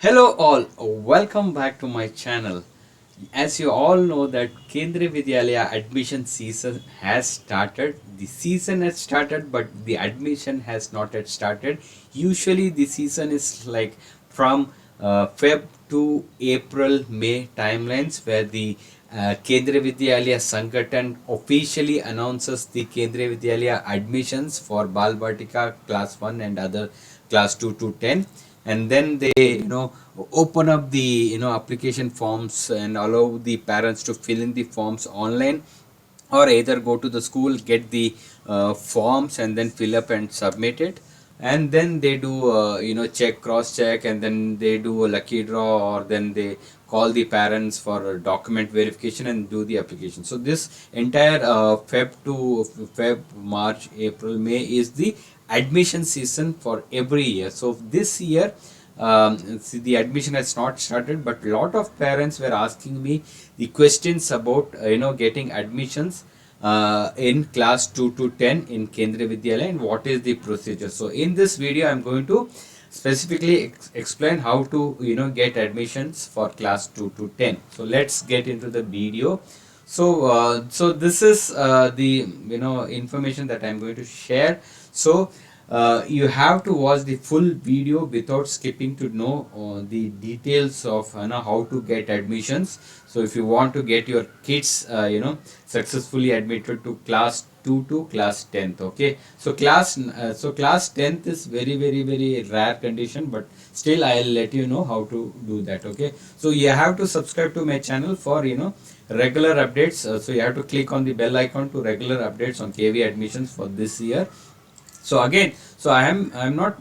Hello all, welcome back to my channel. As you all know that Kendriya Vidyalaya admission season has started. The season has started but the admission has not yet started. Usually the season is like from Feb to April, May timelines where the Kendriya Vidyalaya Sangathan officially announces the Kendriya Vidyalaya admissions for Balvatika class 1 and other class 2 to 10, and then they open up the application forms and allow the parents to fill in the forms online, or either go to the school, get the forms and then fill up and submit it, and then they do check, cross check, and then they do a lucky draw, or then they call the parents for document verification and do the application. So this entire Feb, March, April, May is the admission season for every year. So this year, see, the admission has not started, but lot of parents were asking me the questions about getting admissions in class 2 to 10 in Kendriya Vidyalaya and what is the procedure. So in this video I'm going to specifically explain how to get admissions for class 2 to 10. So let's get into the video. So this is the information that I'm going to share. So you have to watch the full video without skipping to know the details of how to get admissions. So if you want to get your kids successfully admitted to class 2 to class 10th, okay, so class 10th is very rare condition, but still I'll let you know how to do that. Okay, so you have to subscribe to my channel for regular updates. So you have to click on the bell icon to regular updates on KV admissions for this year. So again, so I'm not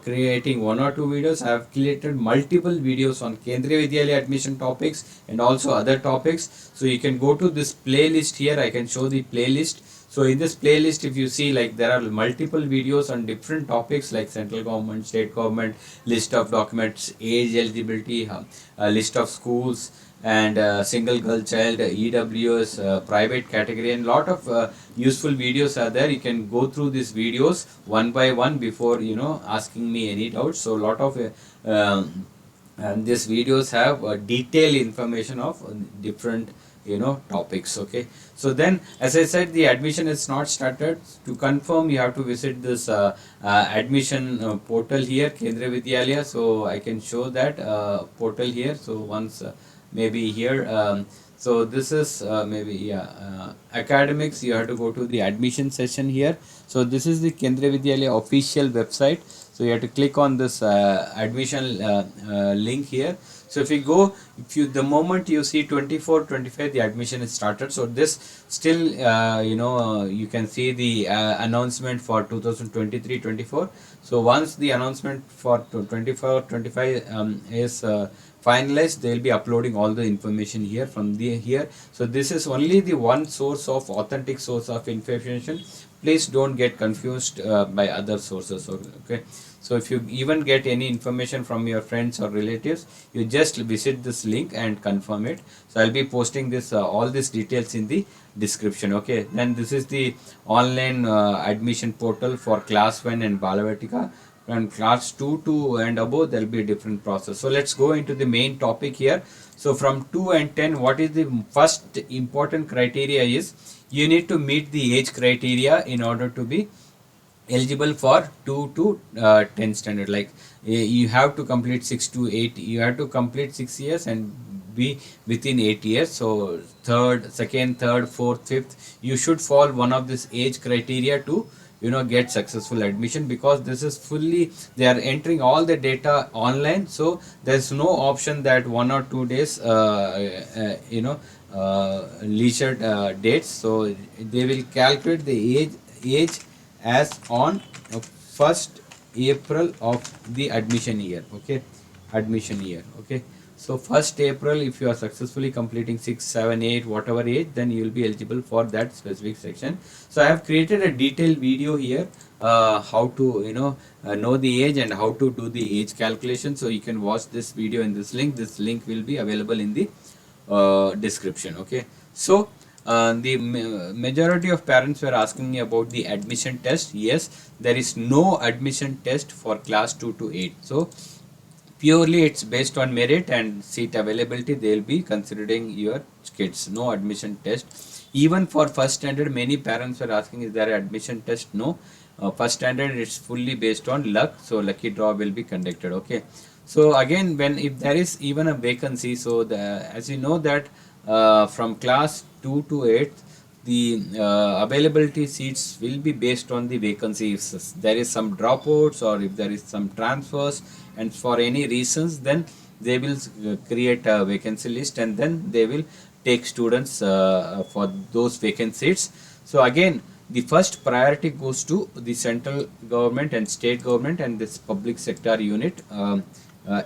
creating one or two videos. I have created multiple videos on Kendriya Vidyalaya admission topics and also other topics. So you can go to this playlist here. I can show the playlist. So in this playlist, if you see, like, there are multiple videos on different topics like central government, state government, list of documents, age eligibility, list of schools, and single girl child, EWS, private category, and lot of useful videos are there. You can go through these videos one by one before asking me any doubts. So lot of and these videos have detailed information of different topics. Okay, so then, as I said, the admission is not started. To confirm, you have to visit this admission portal here, Kendriya Vidyalaya. So I can show that portal here. So once maybe here, so this is maybe academics. You have to go to the admission session here. So this is the Kendriya Vidyalaya official website. So you have to click on this admission link here. So if you go, the moment you see 24, 25, the admission is started. So this still you can see the announcement for 2023-24. So once the announcement for 24, 25 is finalized, they will be uploading all the information here from the here. So this is only the one source of authentic source of information. Please don't get confused by other sources. Okay, so if you even get any information from your friends or relatives, you just visit this link and confirm it. So I'll be posting this all these details in the description. Okay, then this is the online admission portal for class 1 and Balvatika, and class 2 to and above there will be a different process. So let's go into the main topic here. So from 2 and 10, what is the first important criteria is you need to meet the age criteria in order to be eligible for 2 to 10 standard. Like you have to complete 6 to 8, you have to complete 6 years and be within 8 years. So second, third, fourth, fifth, you should fall one of this age criteria to get successful admission, because this is fully, they are entering all the data online. So there's no option that 1 or 2 days leisure dates. So they will calculate the age as on 1st April of the admission year. Okay, admission year. Okay, so 1st April, if you are successfully completing 6, 7, 8, whatever age, then you will be eligible for that specific section. So I have created a detailed video here how to know the age and how to do the age calculation. So you can watch this video in this link. This link will be available in the description. Okay, so the majority of parents were asking me about the admission test. Yes, there is no admission test for class 2 to 8. So Purely it's based on merit and seat availability. They'll be considering your kids. No admission test. Even for first standard, many parents are asking, is there an admission test? No. First standard, it's fully based on luck. So lucky draw will be conducted. Okay. So again, when if there is even a vacancy, so as you know that from class 2 to 8, the availability seats will be based on the vacancy. If there is some dropouts or if there is some transfers and for any reasons, then they will create a vacancy list and then they will take students for those vacant seats. So again, the first priority goes to the central government and state government and this public sector unit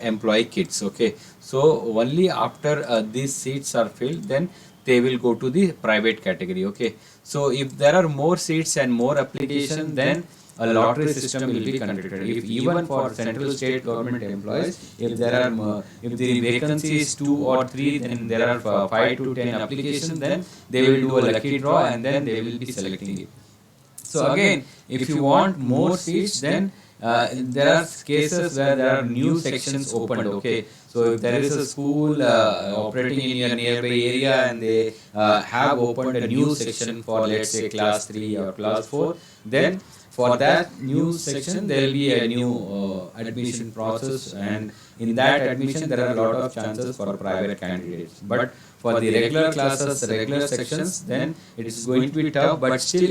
employee kids. Okay, so only after these seats are filled, then they will go to the private category. Okay, so if there are more seats and more application, then a lottery system will be conducted. If even for central state government employees, if there are if the vacancy is 2 or 3, then there are 5 to 10 applications, then they will do a lucky draw and then they will be selecting it. So again, if you want more seats, then there are cases where there are new sections opened. Okay, so if there is a school operating in your nearby area and they have opened a new section for, let's say, class 3 or class 4, then for that new section there will be a new admission process, and in that admission there are a lot of chances for private candidates. But for the regular classes, regular sections, then it is going to be tough, but still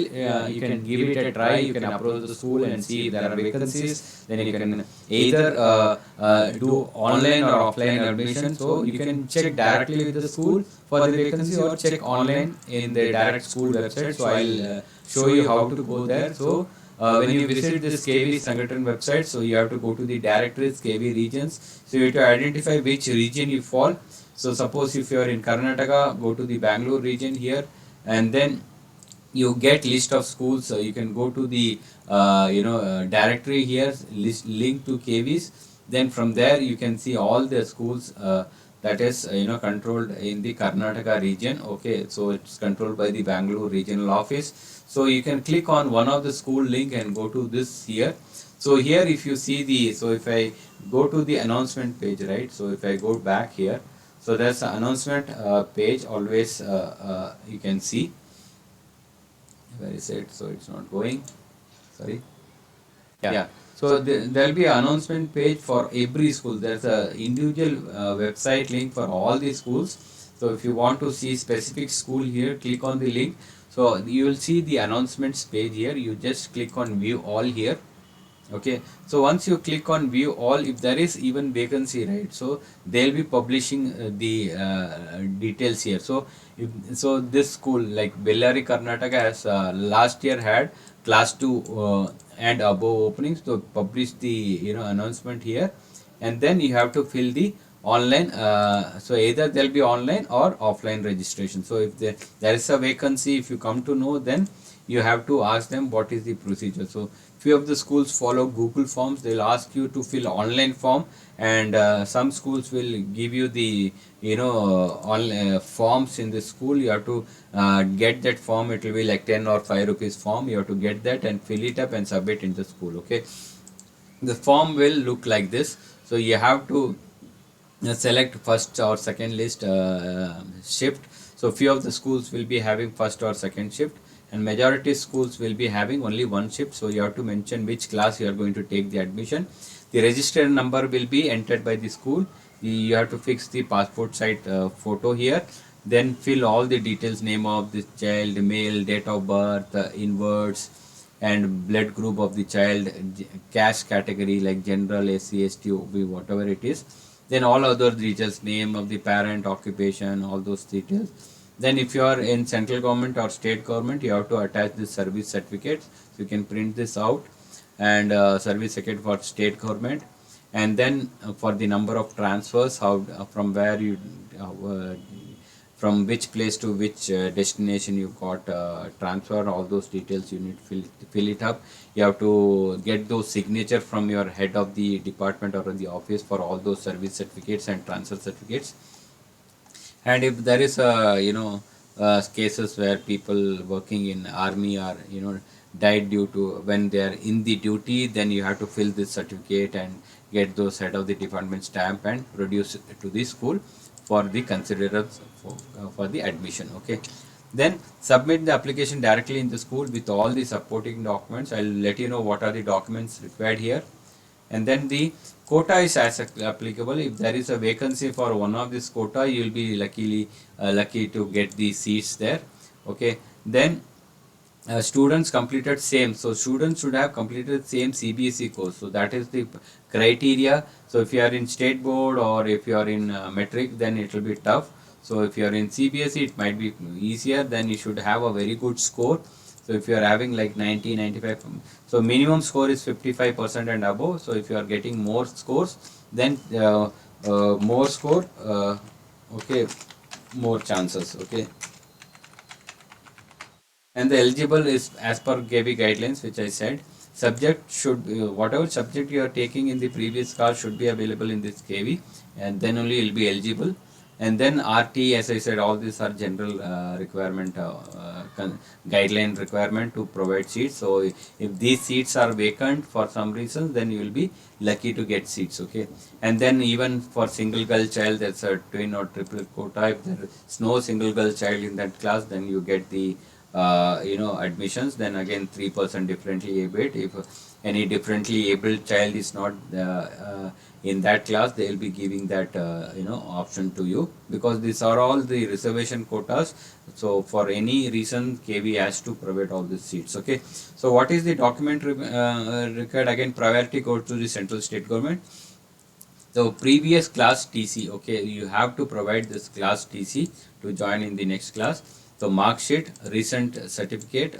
you can give it a try. You can approach the school and see if there are vacancies. Then you can either do online or offline admission. So you can check directly with the school for the vacancy or check online in the direct school website. So I'll show you how to go there. So when you visit this KV Sangathan website, so you have to go to the directories, KV regions. So you have to identify which region you fall. So suppose if you are in Karnataka, go to the Bangalore region here, and then you get list of schools. So you can go to the directory here, link to KVs. Then from there you can see all the schools that is controlled in the Karnataka region. Okay, so it's controlled by the Bangalore regional office. So you can click on one of the school link and go to this here. So here if you see the, so if I go to the announcement page, right? So if I go back here, so there's an announcement page always you can see. Where is it? So it's not going. Sorry. Yeah. So there will be an announcement page for every school. There's a individual website link for all the schools. So if you want to see specific school here, click on the link. So you will see the announcements page here. You just click on view all here. Okay, so once you click on view all, if there is even vacancy, right, so they'll be publishing the details here. So so this school like Bellary Karnataka has last year had class 2 and above openings, to publish the announcement here, and then you have to fill the online. So either there'll be online or offline registration. So if there is a vacancy, if you come to know, then you have to ask them what is the procedure. So few of the schools follow Google Forms. They'll ask you to fill online form, and some schools will give you the forms in the school. You have to get that form. It will be like 10 or 5 rupees form. You have to get that and fill it up and submit in the school. Okay, the form will look like this. So you have to select first or second list shift. So few of the schools will be having first or second shift, and majority schools will be having only one shift. So you have to mention which class you are going to take the admission. The registered number will be entered by the school. You have to fix the passport size photo here. Then fill all the details: name of the child, male, date of birth, inwards, and blood group of the child, caste category like general, SC, ST, OB, whatever it is. Then all other details: name of the parent, occupation, all those details. Then if you are in central government or state government, you have to attach the service certificates. So you can print this out, and service certificate for state government. And then for the number of transfers, how from where you from which place to which destination you got transfer, all those details you need to fill it up. You have to get those signature from your head of the department or the office for all those service certificates and transfer certificates. And if there is cases where people working in army or died due to when they are in the duty, then you have to fill this certificate and get those head of the department stamp and produce it to the school for the considerance for the admission. Okay, then submit the application directly in the school with all the supporting documents. I'll let you know what are the documents required here. And then the quota is as applicable. If there is a vacancy for one of this quota, you will be lucky to get the seats there. Okay, then students completed same, so students should have completed same CBSE course, so that is the criteria. So if you are in state board or if you are in metric, then it will be tough. So if you are in CBSE, it might be easier. Then you should have a very good score. So if you are having like 90 95, so minimum score is 55% and above. So if you are getting more scores, then more score, okay, more chances. Okay, and the eligible is as per KV guidelines, which I said. Subject should whatever subject you are taking in the previous class should be available in this KV, and then only you'll be eligible. And then RT, as I said, all these are general requirement, guideline requirement to provide seats. So if these seats are vacant for some reason, then you will be lucky to get seats. Okay, and then even for single girl child, that's a twin or triple quota. If there is no single girl child in that class, then you get the admissions. Then again 3% differently abled. If any differently abled child is not in that class, they will be giving that option to you, because these are all the reservation quotas. So for any reason, KV has to provide all these seats. Okay, so what is the document required? Again, priority goes to the central state government. So previous class TC, okay, you have to provide this class TC to join in the next class. So mark sheet, recent certificate,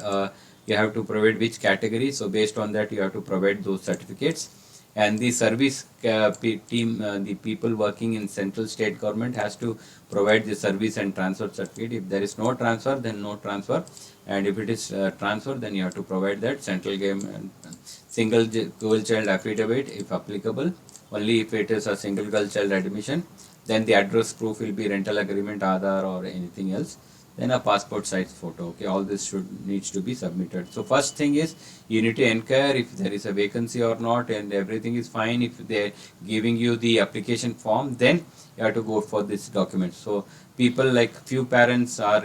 you have to provide which category. So based on that, you have to provide those certificates. And the service team, the people working in central state government has to provide the service and transfer certificate. If there is no transfer, then no transfer. And if it is transfer, then you have to provide that central government single girl child affidavit if applicable. Only if it is a single girl child admission, then the address proof will be rental agreement, Aadhaar or anything else. Then a passport size photo. Okay, all this needs to be submitted. So first thing is you need to inquire if there is a vacancy or not, and everything is fine. If they're giving you the application form, then you have to go for this document. So people, like few parents are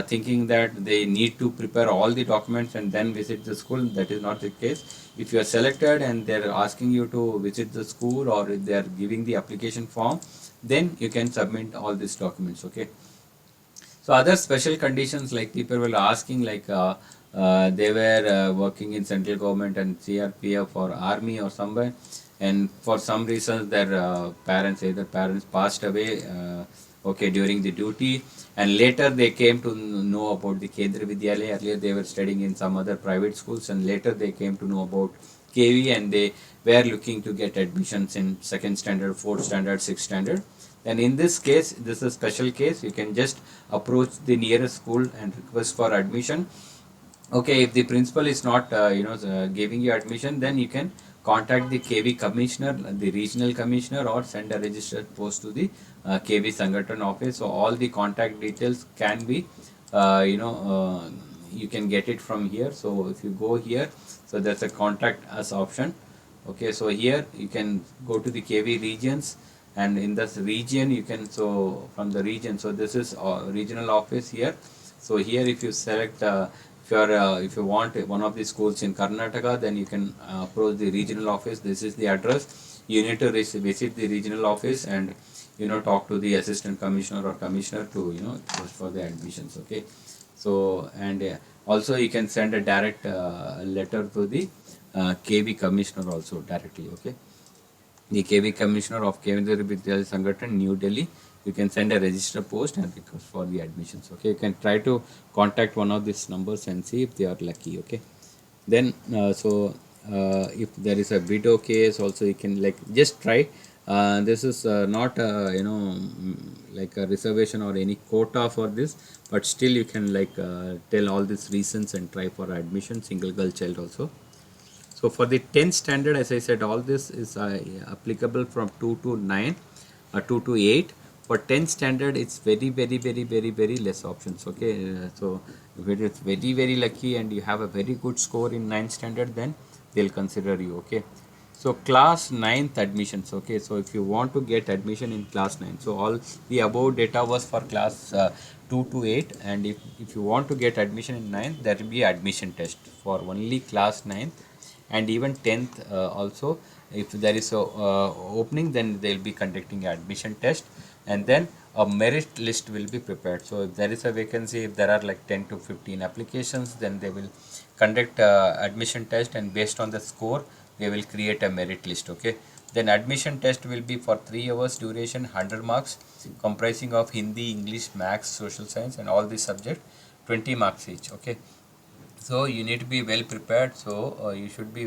thinking that they need to prepare all the documents and then visit the school. That is not the case. If you are selected and they're asking you to visit the school, or if they are giving the application form, then you can submit all these documents. Okay, so other special conditions, like people were asking, like they were working in central government and CRPF or army or somewhere, and for some reason their either parents passed away, okay, during the duty, and later they came to know about the Kendriya Vidyalaya. Earlier they were studying in some other private schools, and later they came to know about KV, and they were looking to get admissions in second standard, fourth standard, sixth standard. And in this case, this is a special case, you can just approach the nearest school and request for admission. Okay, if the principal is not giving you admission, then you can contact the KV commissioner, the regional commissioner, or send a registered post to the KV Sangathan office. So all the contact details can be you can get it from here. So if you go here, so there's a contact us option. Okay, so here you can go to the KV regions, and in this region you can, so from the region, so this is regional office here. So here if you select if you want one of the schools in Karnataka, then you can approach the regional office. This is the address. You need to visit the regional office and talk to the assistant commissioner or commissioner to post for the admissions. Okay, so and also you can send a direct letter to the KV commissioner also directly. Okay, the KV commissioner of Kendriya Vidyalaya Sangathan, New Delhi. You can send a register post and request for the admissions. Okay, you can try to contact one of these numbers and see if they are lucky. Okay, then if there is a widow case also, you can just try. This is not like a reservation or any quota for this, but still you can tell all these reasons and try for admission, single girl child also. So for the 10th standard, as I said, all this is applicable from 2 to 9 or 2 to 8. For 10th standard, it's very less options. Okay, so if it is very lucky and you have a very good score in 9th standard, then they'll consider you. Okay, So class 9th admissions. Okay, so if you want to get admission in class 9, so all the above data was for class 2 to 8, and if you want to get admission in 9th, there will be admission test for only class 9th, and even 10th also. If there is a opening, then they will be conducting admission test, and then a merit list will be prepared. So if there is a vacancy, if there are like 10 to 15 applications, then they will conduct admission test, and based on the score they will create a merit list. Okay, then admission test will be for 3 hours duration, 100 marks, comprising of Hindi, English, Maths, Social Science, and all these subjects, 20 marks each. Okay, so you need to be well prepared. So you should be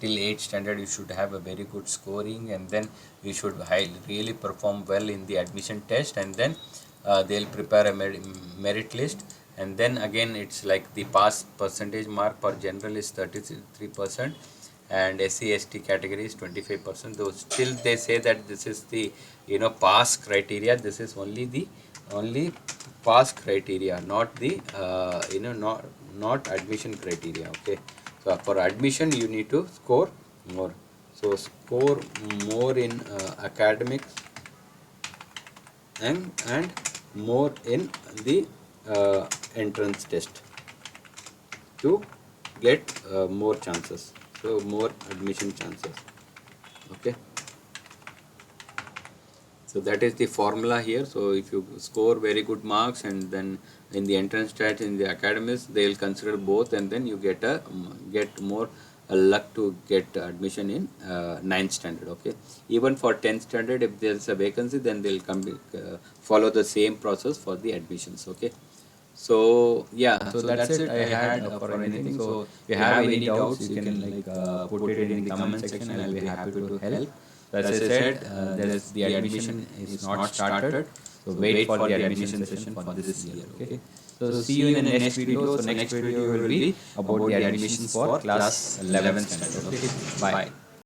till 8th standard you should have a very good scoring, and then you should really perform well in the admission test, and then they'll prepare a merit list, and then again it's like the pass percentage mark for general is 33%, and SC ST category is 25%. Though still they say that this is the pass criteria. This is only pass criteria, not the not admission criteria. Okay, so for admission you need to score more. So score more in academics, and more in the entrance test to get more chances, so more admission chances. Okay, so that is the formula here. So if you score very good marks, and then in the entrance test, in the academics, they will consider both, and then you get more luck to get admission in 9th standard. Okay, even for 10th standard, if there is a vacancy, then they'll follow the same process for the admissions. Okay, so yeah, so that's it I had for anything. So if you have any doubts, you can put it in the comment section, and I'll be happy to help. So as I said, the admission is not started, so wait for the admission session for this year. Okay, so see you in the next video. So next video will be about the admissions for class 11th standard. Okay, bye.